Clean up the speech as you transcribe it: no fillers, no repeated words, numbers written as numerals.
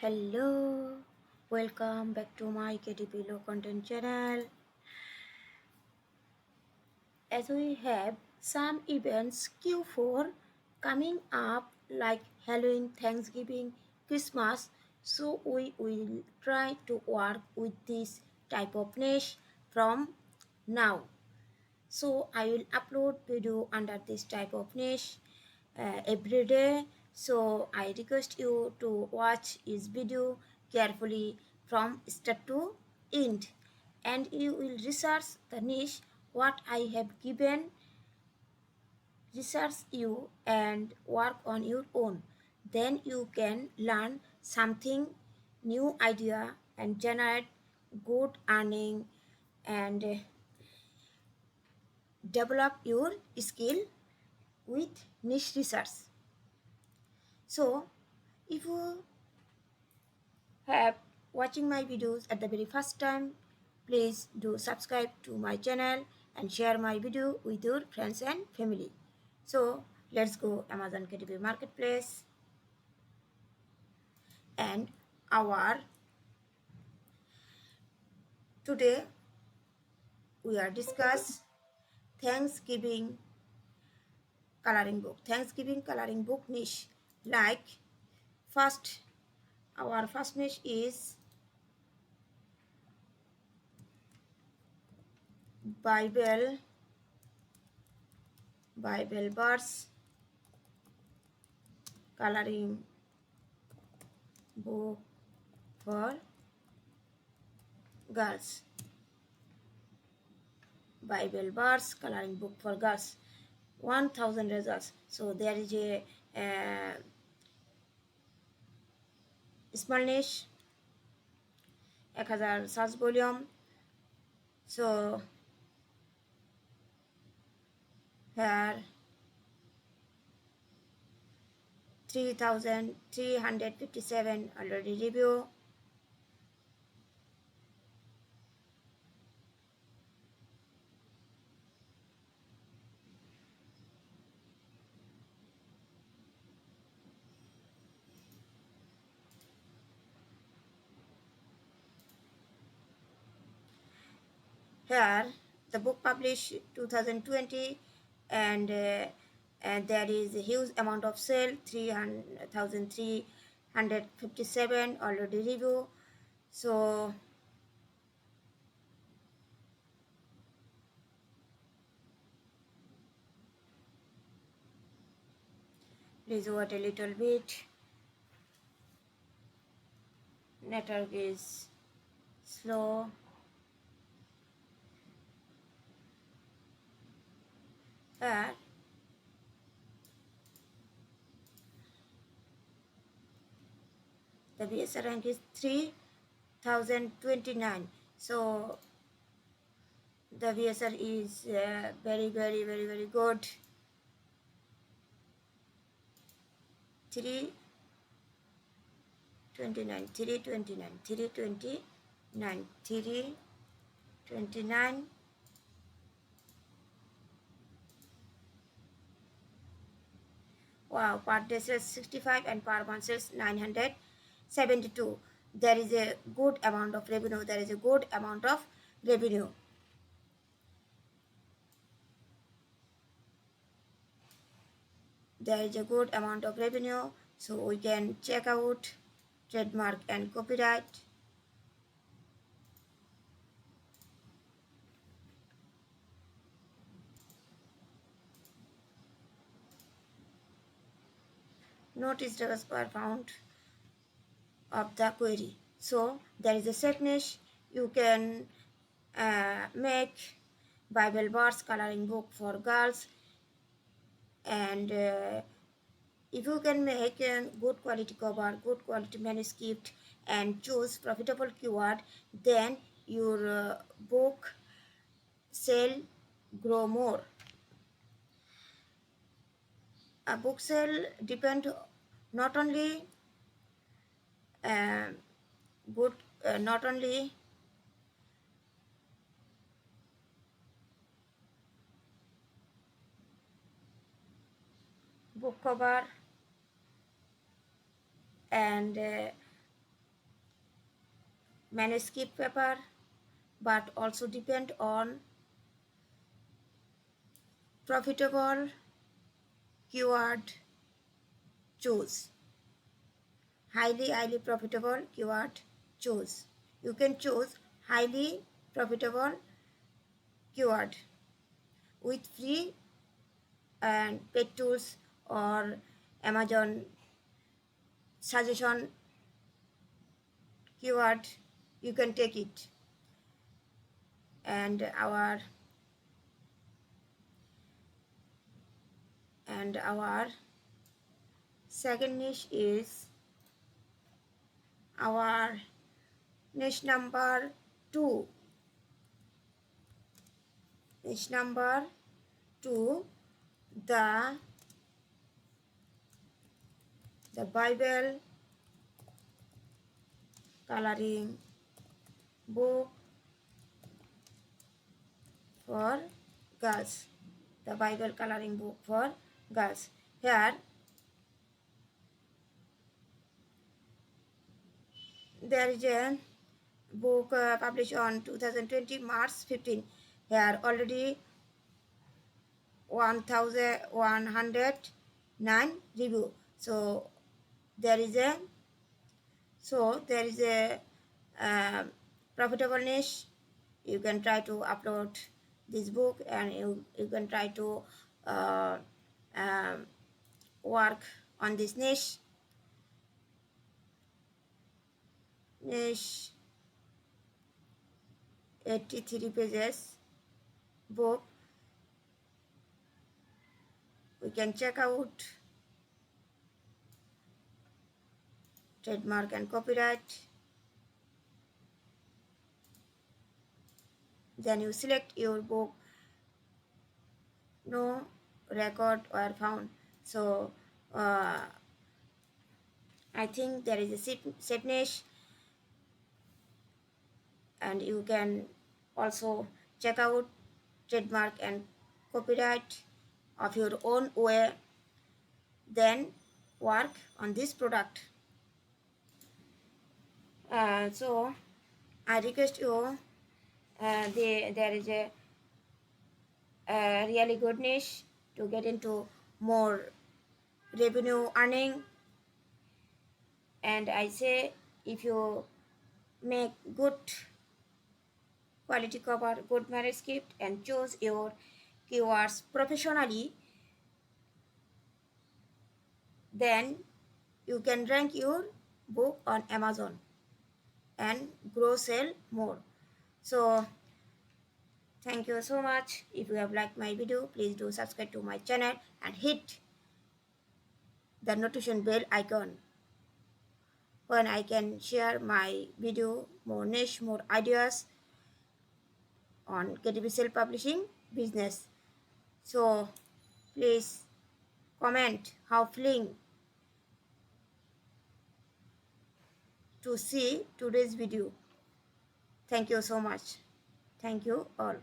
Hello, welcome back to my KDP low content channel. As we have some events Q4 coming up like Halloween, Thanksgiving, Christmas, so we will try to work with this type of niche from now. So I will upload video under this type of niche every day. So I request you to watch this video carefully from start to end, and you will research the niche what I have given. Research you and work on your own. Then you can learn something new idea and generate good earning and develop your skill with niche research. So if you have watching my videos at the very first time, please do subscribe to my channel and share my video with your friends and family. So let's go Amazon KDP marketplace, and our today we are discuss Thanksgiving Thanksgiving coloring book niche. Like first, our first niche is Bible verse coloring book for girls. Bible verse coloring book for girls. 1000 results. So there is a small niche, 1000 search volume. So here 3357 already review. Here the book published 2020, and there is a huge amount of sale, 3357 already review. So please wait a little bit. Network is slow. Here the BSR rank is 3029. So the VSR is very good. 329, 329, 329, 329. Wow, per day sales 65 and per month sales 972. There is a good amount of revenue. There is a good amount of revenue. There is a good amount of revenue. So we can check out trademark and copyright. Notice errors were found of the query. So there is a set niche. You can make Bible verse coloring book for girls, and if you can make a good quality cover, good quality manuscript, and choose profitable keyword, then your book sale grow more. A book sale depend not only uh, good not only book cover and manuscript paper, but also depend on profitable keyword choose. Highly profitable keyword choose. You can choose highly profitable keyword with free and paid tools or Amazon suggestion keyword. You can take it. And our second niche is our niche number 2. Niche number 2, the Bible coloring book for girls. The Bible coloring book for girls. Here there is a book published on 2020 March 15. Here already 1109 review. So there is a uh, profitable niche. You can try to upload this book, and you can try to uh, um, work on this niche 83 pages book. We can check out trademark and copyright. Then you select your book. No record were found. So I think there is a set niche, and you can also check out trademark and copyright of your own way, then work on this product. So I request you, there is a really good niche to get into more revenue earning, and I say if you make good quality cover, good manuscript, and choose your keywords professionally, then you can rank your book on Amazon and grow sell more. So thank you so much. If you have liked my video, please do subscribe to my channel and hit the notification bell icon when I can share my video, more niche, more ideas on KDP self-publishing business. So please comment how feeling to see today's video. Thank you so much. Thank you all.